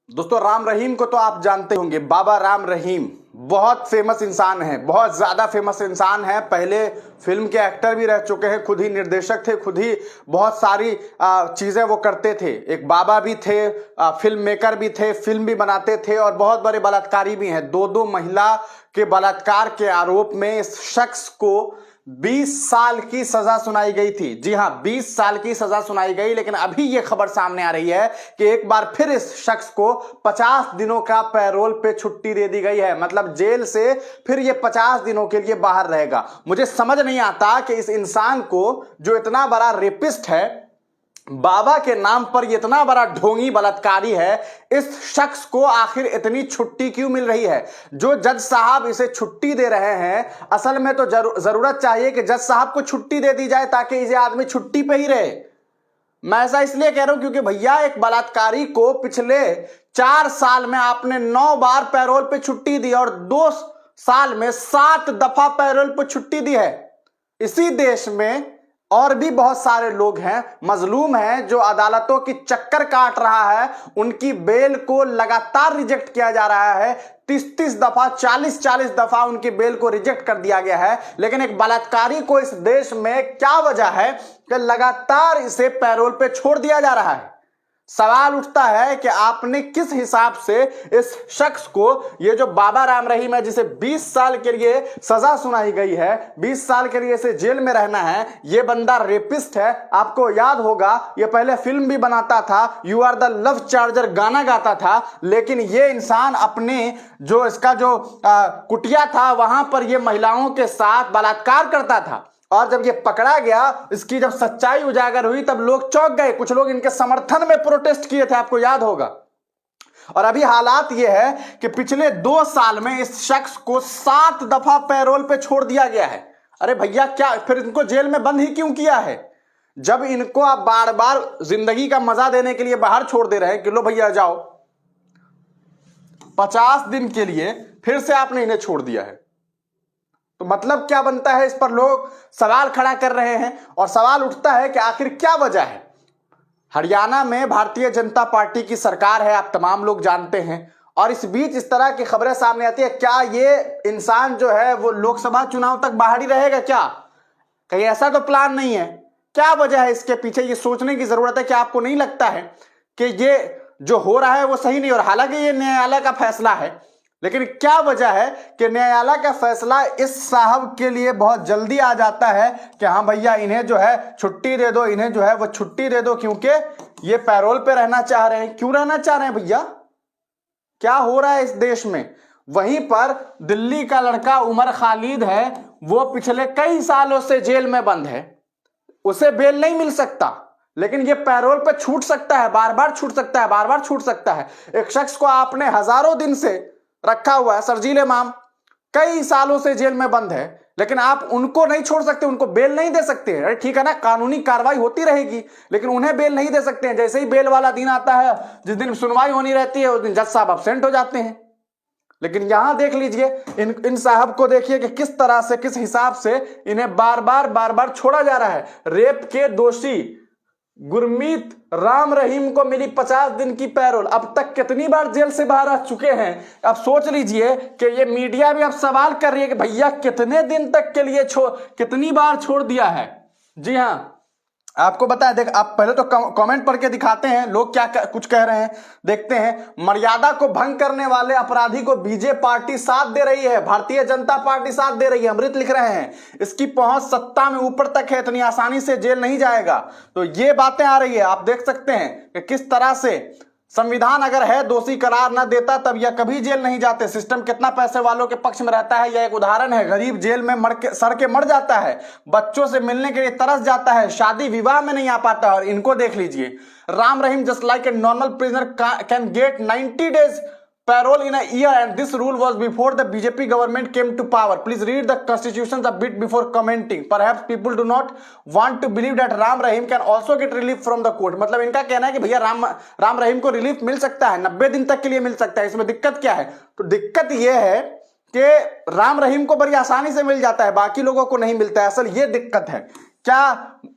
दोस्तों, राम रहीम को तो आप जानते होंगे। बाबा राम रहीम बहुत फेमस इंसान है, बहुत ज़्यादा फेमस इंसान है। पहले फिल्म के एक्टर भी रह चुके हैं, खुद ही निर्देशक थे, खुद ही बहुत सारी चीज़ें वो करते थे। एक बाबा भी थे, फिल्म मेकर भी थे, फिल्म भी बनाते थे और बहुत बड़े बलात्कारी भी हैं। दो महिला के बलात्कार के आरोप में इस शख्स को 20 साल की सजा सुनाई गई थी। जी हां, 20 साल की सजा सुनाई गई। लेकिन अभी यह खबर सामने आ रही है कि एक बार फिर इस शख्स को 50 दिनों का पैरोल पे छुट्टी दे दी गई है। मतलब जेल से फिर ये 50 दिनों के लिए बाहर रहेगा। मुझे समझ नहीं आता कि इस इंसान को, जो इतना बड़ा रेपिस्ट है, बाबा के नाम पर इतना बड़ा ढोंगी बलात्कारी है, इस शख्स को आखिर इतनी छुट्टी क्यों मिल रही है। जो जज साहब इसे छुट्टी दे रहे हैं, असल में तो जरूरत चाहिए कि जज साहब को छुट्टी दे दी जाए ताकि ये आदमी छुट्टी पे ही रहे। मैं ऐसा इसलिए कह रहा हूं क्योंकि भैया, एक बलात्कारी को पिछले 4 साल में आपने 9 बार पैरोल पे छुट्टी दी और 2 साल में 7 दफा पैरोल पे छुट्टी दी है। इसी देश में और भी बहुत सारे लोग हैं, मजलूम हैं, जो अदालतों की चक्कर काट रहा है। उनकी बेल को लगातार रिजेक्ट किया जा रहा है। 30 दफा, 40 दफा उनकी बेल को रिजेक्ट कर दिया गया है। लेकिन एक बलात्कारी को इस देश में क्या वजह है कि लगातार इसे पैरोल पे छोड़ दिया जा रहा है। सवाल उठता है कि आपने किस हिसाब से इस शख्स को, ये जो बाबा राम रहीम है, जिसे 20 साल के लिए सजा सुनाई गई है, 20 साल के लिए इसे जेल में रहना है, ये बंदा रेपिस्ट है। आपको याद होगा, ये पहले फिल्म भी बनाता था, you are the love charger गाना गाता था। लेकिन ये इंसान अपने जो इसका जो कुटिया था, वहां पर ये महिलाओं के साथ बलात्कार करता था। और जब ये पकड़ा गया, इसकी जब सच्चाई उजागर हुई, तब लोग चौंक गए। कुछ लोग इनके समर्थन में प्रोटेस्ट किए थे, आपको याद होगा। और अभी हालात ये है कि पिछले 2 साल में इस शख्स को 7 दफा पैरोल पे छोड़ दिया गया है। अरे भैया, क्या फिर इनको जेल में बंद ही क्यों किया है? जब इनको आप बार बार जिंदगी का मजा देने के लिए बाहर छोड़ दे रहे हैं कि लो भैया जाओ, 50 दिन के लिए फिर से आपने इन्हें छोड़ दिया है, तो मतलब क्या बनता है? इस पर लोग सवाल खड़ा कर रहे हैं। और सवाल उठता है कि आखिर क्या वजह है। हरियाणा में भारतीय जनता पार्टी की सरकार है, आप तमाम लोग जानते हैं। और इस बीच इस तरह की खबरें सामने आती है। क्या ये इंसान जो है वो लोकसभा चुनाव तक बाहर ही रहेगा क्या? कहीं ऐसा तो प्लान नहीं है? क्या वजह है इसके पीछे? ये सोचने की जरूरत है कि आपको नहीं लगता है कि ये जो हो रहा है वो सही नहीं हो रहा? हालांकि ये न्यायालय का फैसला है, लेकिन क्या वजह है कि न्यायालय का फैसला इस साहब के लिए बहुत जल्दी आ जाता है कि हाँ भैया, इन्हें जो है छुट्टी दे दो, इन्हें जो है वो छुट्टी दे दो, क्योंकि ये पैरोल पे रहना चाह रहे हैं। क्यों रहना चाह रहे हैं भैया? क्या हो रहा है इस देश में? वहीं पर दिल्ली का लड़का उमर खालिद है, वो पिछले कई सालों से जेल में बंद है। उसे बेल नहीं मिल सकता, लेकिन ये पैरोल पे छूट सकता है, बार बार छूट सकता है, बार बार छूट सकता है। एक शख्स को आपने हजारों दिन से रखा हुआ है, शर्जील इमाम कई सालों से जेल में बंद है, लेकिन आप उनको नहीं छोड़ सकते, उनको बेल नहीं दे सकते। अरे ठीक है ना, कानूनी कार्रवाई होती रहेगी, लेकिन उन्हें बेल नहीं दे सकते हैं। जैसे ही बेल वाला दिन आता है, जिस दिन सुनवाई होनी रहती है, उस दिन जज साहब अब्सेंट हो जाते हैं। लेकिन यहां देख लीजिए, इन साहब को देखिए कि किस तरह से, किस हिसाब से इन्हें बार बार छोड़ा जा रहा है। रेप के दोषी गुरमीत राम रहीम को मिली 50 दिन की पैरोल। अब तक कितनी बार जेल से बाहर आ चुके हैं? अब सोच लीजिए कि ये मीडिया भी अब सवाल कर रही है कि भैया कितने दिन तक के लिए कितनी बार छोड़ दिया है। जी हां, आपको बता देख, आप पहले तो कमेंट पढ़ के दिखाते हैं लोग क्या कुछ कह रहे हैं, देखते हैं। मर्यादा को भंग करने वाले अपराधी को बीजेपी पार्टी साथ दे रही है, भारतीय जनता पार्टी साथ दे रही है। अमृत लिख रहे हैं, इसकी पहुंच सत्ता में ऊपर तक है, इतनी आसानी से जेल नहीं जाएगा। तो ये बातें आ रही है, आप देख सकते हैं कि किस तरह से संविधान अगर है दोषी करार न देता तब यह कभी जेल नहीं जाते। सिस्टम कितना पैसे वालों के पक्ष में रहता है, यह एक उदाहरण है। गरीब जेल में सड़ के मर जाता है, बच्चों से मिलने के लिए तरस जाता है, शादी विवाह में नहीं आ पाता। और इनको देख लीजिए, Ram Rahim just like a normal prisoner can get 90 days parole in a year, and this rule was before the BJP government came to power. Please read the constitution a bit before commenting. Perhaps people do not want to believe that Ram Rahim can also get relief from the court. मतलब इनका कहना है कि भैया राम रहीम को relief मिल सकता है, 90 दिन तक के लिए मिल सकता है। इसमें दिक्कत क्या है? तो दिक्कत यह है कि राम रहीम को बड़ी आसानी से मिल जाता है, बाकी लोगों को नहीं मिलता है। असल ये दिक्कत है। क्या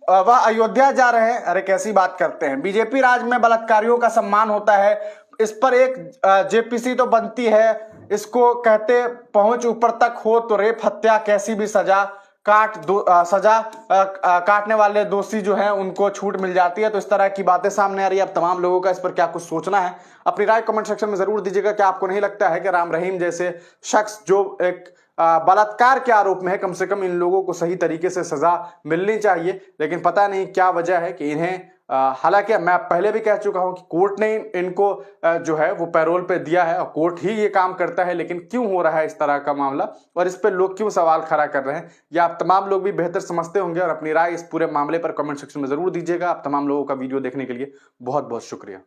वह अयोध्या जा रहे हैं? अरे कैसी बात करते हैं। बीजेपी राज में बलात्कारियों का सम्मान होता है, इस पर एक जेपीसी तो बनती है। इसको कहते पहुंच ऊपर तक हो तो रेप हत्या कैसी भी सजा काटने वाले दोषी जो हैं उनको छूट मिल जाती है। तो इस तरह की बातें सामने आ रही है। अब तमाम लोगों का इस पर क्या कुछ सोचना है, अपनी राय कमेंट सेक्शन में जरूर दीजिएगा। क्या आपको नहीं लगता है कि राम रहीम जैसे शख्स जो एक बलात्कार के आरोप में है, कम से कम इन लोगों को सही तरीके से सजा मिलनी चाहिए। लेकिन पता नहीं क्या वजह है कि इन्हें हालांकि मैं पहले भी कह चुका हूं कि कोर्ट ने इनको जो है वो पैरोल पे दिया है और कोर्ट ही ये काम करता है, लेकिन क्यों हो रहा है इस तरह का मामला और इस पे लोग क्यों सवाल खड़ा कर रहे हैं, या आप तमाम लोग भी बेहतर समझते होंगे। और अपनी राय इस पूरे मामले पर कमेंट सेक्शन में जरूर दीजिएगा। आप तमाम लोगों का वीडियो देखने के लिए बहुत बहुत शुक्रिया।